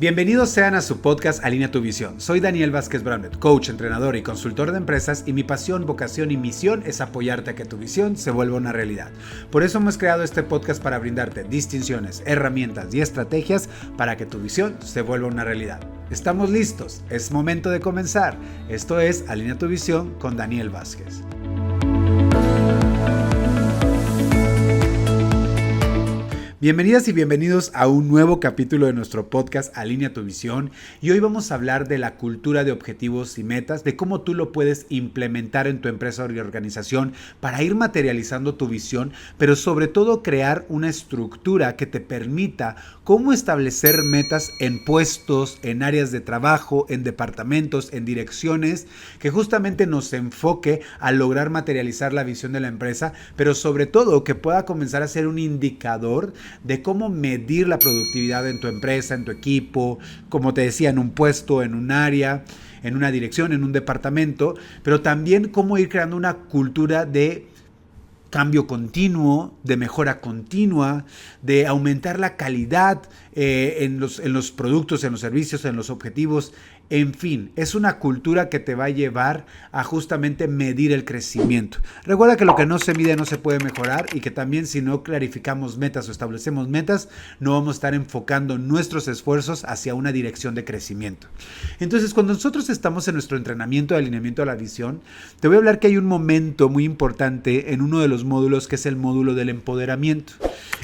Bienvenidos sean a su podcast Alinea tu Visión. Soy Daniel Vázquez Bramlett, coach, entrenador y consultor de empresas, y mi pasión, vocación y misión es apoyarte a que tu visión se vuelva una realidad. Por eso hemos creado este podcast para brindarte distinciones, herramientas y estrategias para que tu visión se vuelva una realidad. ¿Estamos listos? Es momento de comenzar. Esto es Alinea tu Visión con Daniel Vázquez. Bienvenidas y bienvenidos a un nuevo capítulo de nuestro podcast Alinea tu Visión, y hoy vamos a hablar de la cultura de objetivos y metas, de cómo tú lo puedes implementar en tu empresa o organización para ir materializando tu visión, pero sobre todo crear una estructura que te permita cómo establecer metas en puestos, en áreas de trabajo, en departamentos, en direcciones, que justamente nos enfoque a lograr materializar la visión de la empresa, pero sobre todo que pueda comenzar a ser un indicador de cómo medir la productividad en tu empresa, en tu equipo, como te decía, en un puesto, en un área, en una dirección, en un departamento, pero también cómo ir creando una cultura de cambio continuo, de mejora continua, de aumentar la calidad en los productos, en los servicios, en los objetivos. En fin, es una cultura que te va a llevar a justamente medir el crecimiento. Recuerda que lo que no se mide no se puede mejorar, y que también si no clarificamos metas o establecemos metas, no vamos a estar enfocando nuestros esfuerzos hacia una dirección de crecimiento. Entonces, cuando nosotros estamos en nuestro entrenamiento de alineamiento a la visión, te voy a hablar que hay un momento muy importante en uno de los módulos, que es el módulo del empoderamiento.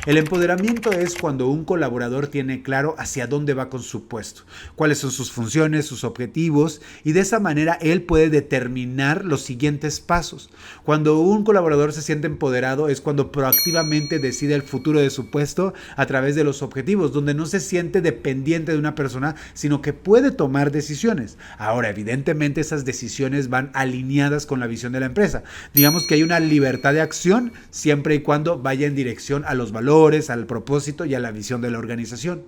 El empoderamiento es cuando un colaborador tiene claro hacia dónde va con su puesto, cuáles son sus funciones, sus objetivos, y de esa manera él puede determinar los siguientes pasos. Cuando un colaborador se siente empoderado es cuando proactivamente decide el futuro de su puesto a través de los objetivos, donde no se siente dependiente de una persona, sino que puede tomar decisiones. Ahora, evidentemente esas decisiones van alineadas con la visión de la empresa. Digamos que hay una libertad de acción siempre y cuando vaya en dirección a los valores, al propósito y a la visión de la organización.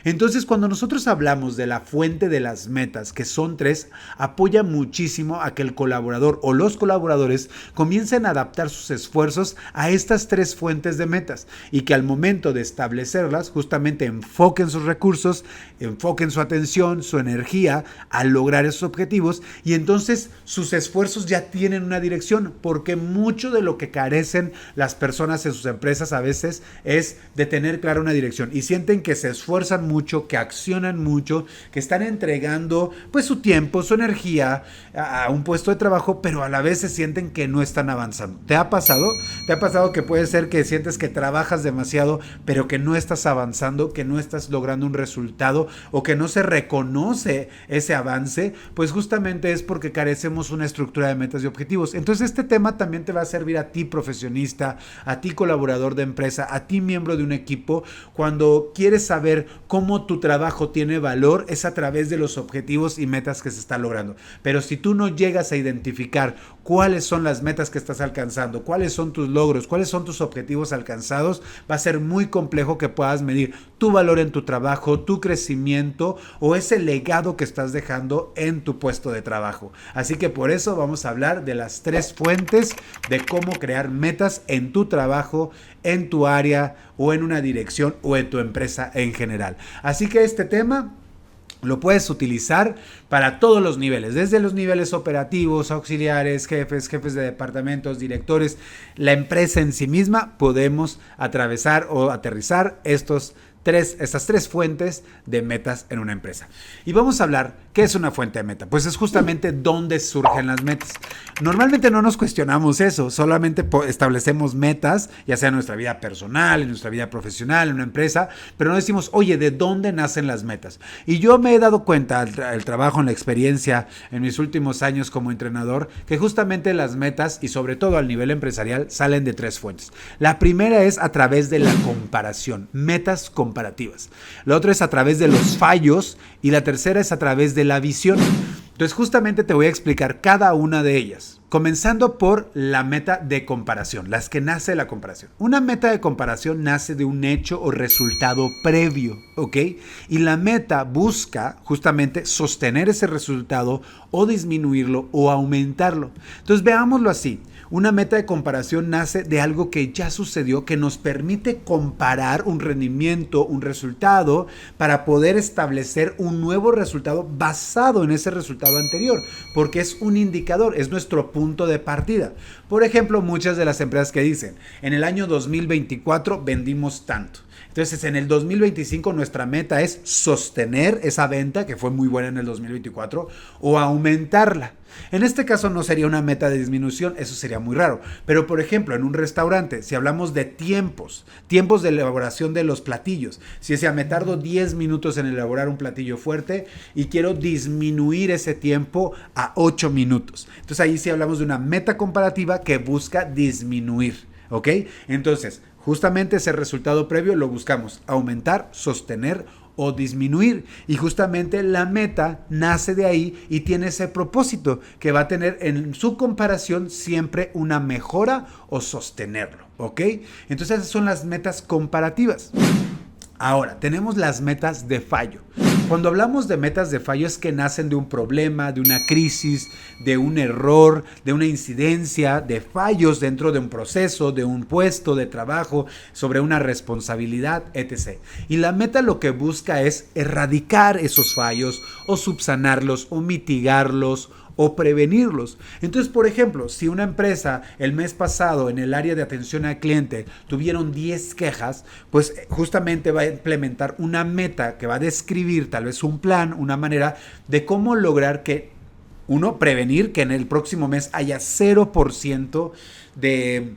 Entonces, cuando nosotros hablamos de la fuente de las metas, que son 3, apoya muchísimo a que el colaborador o los colaboradores comiencen a adaptar sus esfuerzos a estas 3 fuentes de metas, y que al momento de establecerlas justamente enfoquen sus recursos, enfoquen su atención, su energía a lograr esos objetivos, y entonces sus esfuerzos ya tienen una dirección, porque mucho de lo que carecen las personas en sus empresas a veces es de tener clara una dirección, y sienten que se esfuerzan mucho, que accionan mucho, que están entregando pues su tiempo, su energía a un puesto de trabajo, pero a la vez se sienten que no están avanzando. ¿Te ha pasado? ¿Te ha pasado que puede ser que sientes que trabajas demasiado, pero que no estás avanzando, que no estás logrando un resultado, o que no se reconoce ese avance? Pues justamente es porque carecemos una estructura de metas y objetivos. Entonces este tema también te va a servir a ti, profesionista, a ti, colaborador de empresa, a ti, miembro de un equipo. Cuando quieres saber cómo tu trabajo tiene valor, es a través de los objetivos y metas que se está logrando. Pero si tú no llegas a identificar cuáles son las metas que estás alcanzando, cuáles son tus logros, cuáles son tus objetivos alcanzados, va a ser muy complejo que puedas medir tu valor en tu trabajo, tu crecimiento o ese legado que estás dejando en tu puesto de trabajo. Así que por eso vamos a hablar de las 3 fuentes de cómo crear metas en tu trabajo, en tu área o en una dirección o en tu empresa en general. Así que este tema lo puedes utilizar para todos los niveles, desde los niveles operativos, auxiliares, jefes de departamentos, directores. La empresa en sí misma podemos atravesar o aterrizar estas 3 fuentes de metas en una empresa. Y vamos a hablar, ¿qué es una fuente de meta? Pues es justamente dónde surgen las metas. Normalmente no nos cuestionamos eso, solamente establecemos metas, ya sea en nuestra vida personal, en nuestra vida profesional, en una empresa, pero no decimos, oye, ¿de dónde nacen las metas? Y yo me he dado cuenta, el trabajo, en la experiencia, en mis últimos años como entrenador, que justamente las metas, y sobre todo al nivel empresarial, salen de 3 fuentes. La primera es a través de la comparación, metas comparativas. La otra es a través de los fallos, y la tercera es a través de la visión. Entonces justamente te voy a explicar cada una de ellas, comenzando por la meta de comparación, las que nace de la comparación. Una meta de comparación nace de un hecho o resultado previo, ¿ok? Y la meta busca justamente sostener ese resultado o disminuirlo o aumentarlo. Entonces veámoslo así. Una meta de comparación nace de algo que ya sucedió, que nos permite comparar un rendimiento, un resultado, para poder establecer un nuevo resultado basado en ese resultado anterior, porque es un indicador, es nuestro punto de partida. Por ejemplo, muchas de las empresas que dicen, en el año 2024 vendimos tanto. Entonces, en el 2025 nuestra meta es sostener esa venta, que fue muy buena en el 2024, o aumentarla. En este caso no sería una meta de disminución, eso sería muy raro. Pero, por ejemplo, en un restaurante, si hablamos de tiempos de elaboración de los platillos, si decía, me tardo 10 minutos en elaborar un platillo fuerte y quiero disminuir ese tiempo a 8 minutos. Entonces, ahí sí hablamos de una meta comparativa que busca disminuir, ¿ok? Entonces, justamente ese resultado previo lo buscamos aumentar, sostener o disminuir, y justamente la meta nace de ahí y tiene ese propósito que va a tener en su comparación siempre una mejora o sostenerlo, ¿ok? Entonces esas son las metas comparativas. Ahora, tenemos las metas de fallo. Cuando hablamos de metas de fallo es que nacen de un problema, de una crisis, de un error, de una incidencia, de fallos dentro de un proceso, de un puesto de trabajo, sobre una responsabilidad, etc. Y la meta lo que busca es erradicar esos fallos o subsanarlos o mitigarlos o prevenirlos. Entonces, por ejemplo, si una empresa el mes pasado en el área de atención al cliente tuvieron 10 quejas, pues justamente va a implementar una meta que va a describir tal vez un plan, una manera de cómo lograr que, prevenir que en el próximo mes haya 0% de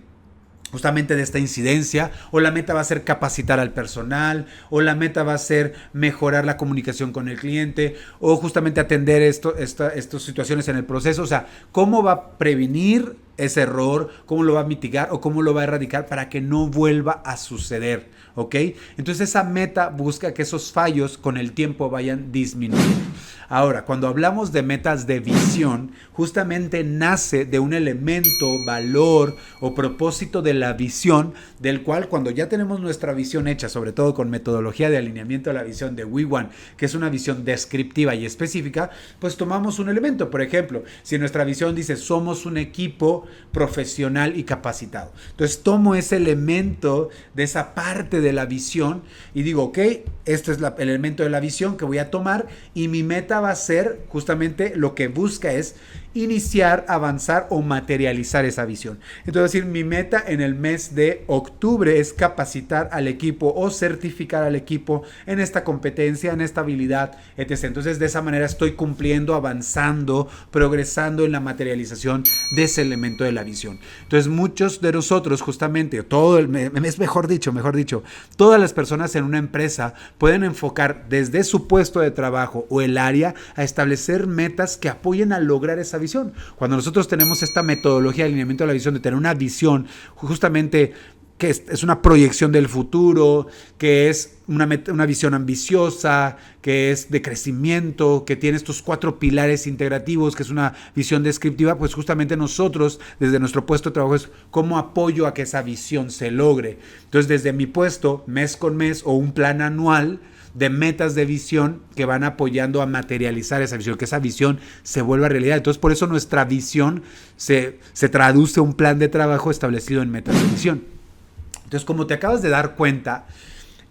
justamente de esta incidencia, o la meta va a ser capacitar al personal, o la meta va a ser mejorar la comunicación con el cliente, o justamente atender estas situaciones en el proceso. O sea, cómo va a prevenir ese error, cómo lo va a mitigar o cómo lo va a erradicar para que no vuelva a suceder, ¿ok? Entonces esa meta busca que esos fallos con el tiempo vayan disminuyendo. Ahora, cuando hablamos de metas de visión, justamente nace de un elemento, valor o propósito de la visión, del cual cuando ya tenemos nuestra visión hecha, sobre todo con metodología de alineamiento a la visión de WeOne, que es una visión descriptiva y específica, pues tomamos un elemento. Por ejemplo, si nuestra visión dice somos un equipo profesional y capacitado, entonces tomo ese elemento de esa parte de la visión y digo, ok, este es el elemento de la visión que voy a tomar, y mi meta va a ser justamente lo que busca es iniciar, avanzar o materializar esa visión. Entonces, decir, mi meta en el mes de octubre es capacitar al equipo o certificar al equipo en esta competencia, en esta habilidad, etc. Entonces, de esa manera estoy cumpliendo, avanzando, progresando en la materialización de ese elemento de la visión. Entonces, muchos de nosotros, justamente, mejor dicho, todas las personas en una empresa pueden enfocar desde su puesto de trabajo o el área a establecer metas que apoyen a lograr esa visión. Cuando nosotros tenemos esta metodología de alineamiento de la visión, de tener una visión justamente que es una proyección del futuro, que es una visión ambiciosa, que es de crecimiento, que tiene estos 4 pilares integrativos, que es una visión descriptiva, pues justamente nosotros, desde nuestro puesto de trabajo, es cómo apoyo a que esa visión se logre. Entonces, desde mi puesto, mes con mes, o un plan anual de metas de visión que van apoyando a materializar esa visión, que esa visión se vuelva realidad. Entonces, por eso nuestra visión se traduce a un plan de trabajo establecido en metas de visión. Entonces, como te acabas de dar cuenta,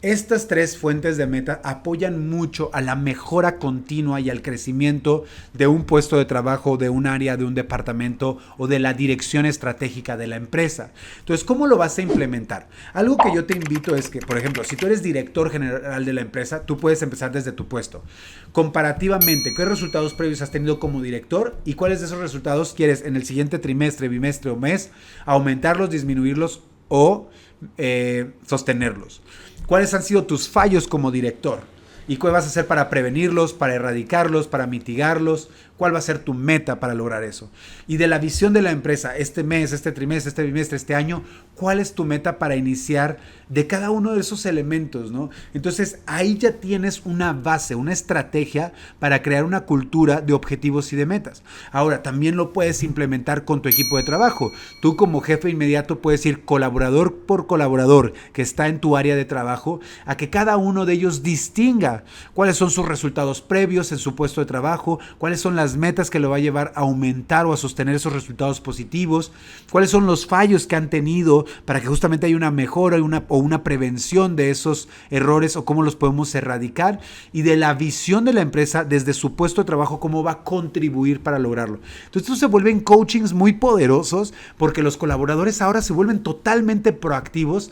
estas 3 fuentes de meta apoyan mucho a la mejora continua y al crecimiento de un puesto de trabajo, de un área, de un departamento o de la dirección estratégica de la empresa. Entonces, ¿cómo lo vas a implementar? Algo que yo te invito es que, por ejemplo, si tú eres director general de la empresa, tú puedes empezar desde tu puesto. Comparativamente, ¿qué resultados previos has tenido como director y cuáles de esos resultados quieres en el siguiente trimestre, bimestre o mes aumentarlos, disminuirlos o sostenerlos? ¿Cuáles han sido tus fallos como director? ¿Y qué vas a hacer para prevenirlos, para erradicarlos, para mitigarlos? ¿Cuál va a ser tu meta para lograr eso? Y de la visión de la empresa, este mes, este trimestre, este bimestre, este año, ¿cuál es tu meta para iniciar de cada uno de esos elementos, ¿no? Entonces, ahí ya tienes una base, una estrategia para crear una cultura de objetivos y de metas. Ahora, también lo puedes implementar con tu equipo de trabajo. Tú como jefe inmediato puedes ir colaborador por colaborador que está en tu área de trabajo a que cada uno de ellos distinga meta, cuáles son sus resultados previos en su puesto de trabajo, cuáles son las metas que lo va a llevar a aumentar o a sostener esos resultados positivos, cuáles son los fallos que han tenido para que justamente haya una mejora o una prevención de esos errores o cómo los podemos erradicar, y de la visión de la empresa desde su puesto de trabajo, cómo va a contribuir para lograrlo. Entonces estos se vuelven coachings muy poderosos porque los colaboradores ahora se vuelven totalmente proactivos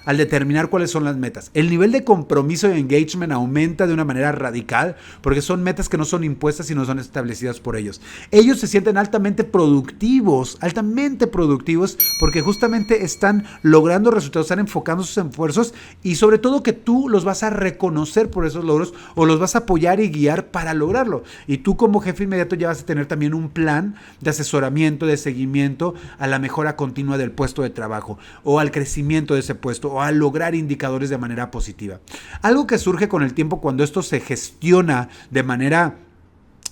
al determinar cuáles son las metas. El nivel de compromiso y engagement aumenta de una manera radical porque son metas que no son impuestas y no son establecidas por ellos. Ellos se sienten altamente productivos porque justamente están logrando resultados, están enfocando sus esfuerzos y sobre todo que tú los vas a reconocer por esos logros o los vas a apoyar y guiar para lograrlo. Y tú como jefe inmediato ya vas a tener también un plan de asesoramiento, de seguimiento a la mejora continua del puesto de trabajo o al crecimiento de ese puesto o a lograr indicadores de manera positiva. Algo que surge con el tiempo cuando esto se gestiona de manera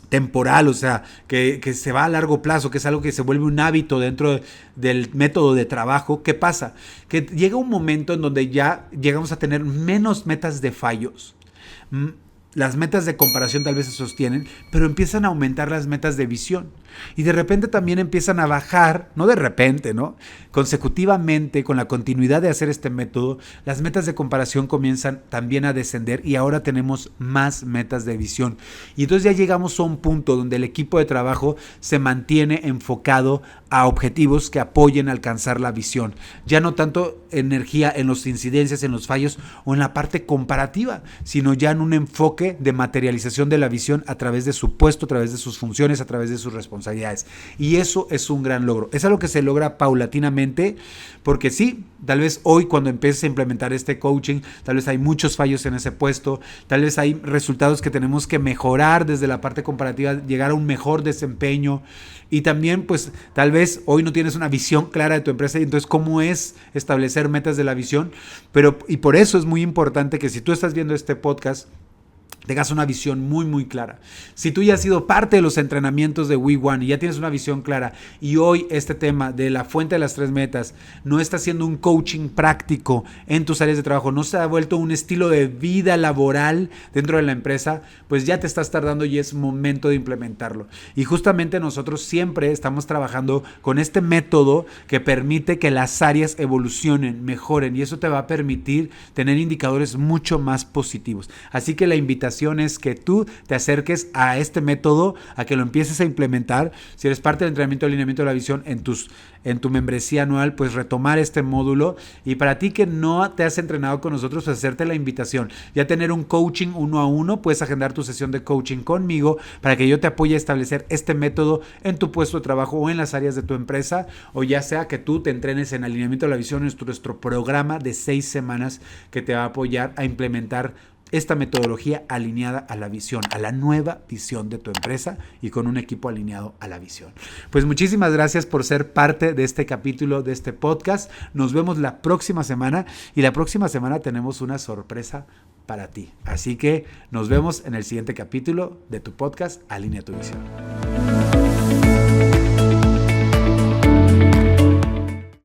temporal, o sea, que se va a largo plazo, que es algo que se vuelve un hábito dentro del método de trabajo. ¿Qué pasa? Que llega un momento en donde ya llegamos a tener menos metas de fallos. Las metas de comparación tal vez se sostienen, pero empiezan a aumentar las metas de visión. Y de repente también empiezan a bajar, no de repente, ¿no? Consecutivamente, con la continuidad de hacer este método, las metas de comparación comienzan también a descender y ahora tenemos más metas de visión. Y entonces ya llegamos a un punto donde el equipo de trabajo se mantiene enfocado a objetivos que apoyen a alcanzar la visión. Ya no tanto energía en las incidencias, en los fallos o en la parte comparativa, sino ya en un enfoque de materialización de la visión a través de su puesto, a través de sus funciones, a través de sus responsabilidades. Y eso es un gran logro. Es algo que se logra paulatinamente, porque sí, tal vez hoy cuando empieces a implementar este coaching, tal vez hay muchos fallos en ese puesto, tal vez hay resultados que tenemos que mejorar desde la parte comparativa, llegar a un mejor desempeño. Y también, pues, tal vez hoy no tienes una visión clara de tu empresa y entonces cómo es establecer metas de la visión. Y por eso es muy importante que si tú estás viendo este podcast, tengas una visión muy muy clara. Si tú ya has sido parte de los entrenamientos de WeOne y ya tienes una visión clara y hoy este tema de la fuente de las 3 metas no está siendo un coaching práctico en tus áreas de trabajo, no se ha vuelto un estilo de vida laboral dentro de la empresa, pues ya te estás tardando y es momento de implementarlo. Y justamente nosotros siempre estamos trabajando con este método que permite que las áreas evolucionen, mejoren, y eso te va a permitir tener indicadores mucho más positivos. Así que la invitación es que tú te acerques a este método, a que lo empieces a implementar. Si eres parte del entrenamiento de alineamiento de la visión en tu membresía anual, pues retomar este módulo. Y para ti que no te has entrenado con nosotros, pues hacerte la invitación. Ya tener un coaching 1-a-1, puedes agendar tu sesión de coaching conmigo para que yo te apoye a establecer este método en tu puesto de trabajo o en las áreas de tu empresa, o ya sea que tú te entrenes en alineamiento de la visión, en nuestro programa de 6 semanas que te va a apoyar a implementar esta metodología alineada a la visión, a la nueva visión de tu empresa y con un equipo alineado a la visión. Pues muchísimas gracias por ser parte de este capítulo, de este podcast. Nos vemos la próxima semana y la próxima semana tenemos una sorpresa para ti. Así que nos vemos en el siguiente capítulo de tu podcast Alinea tu Visión.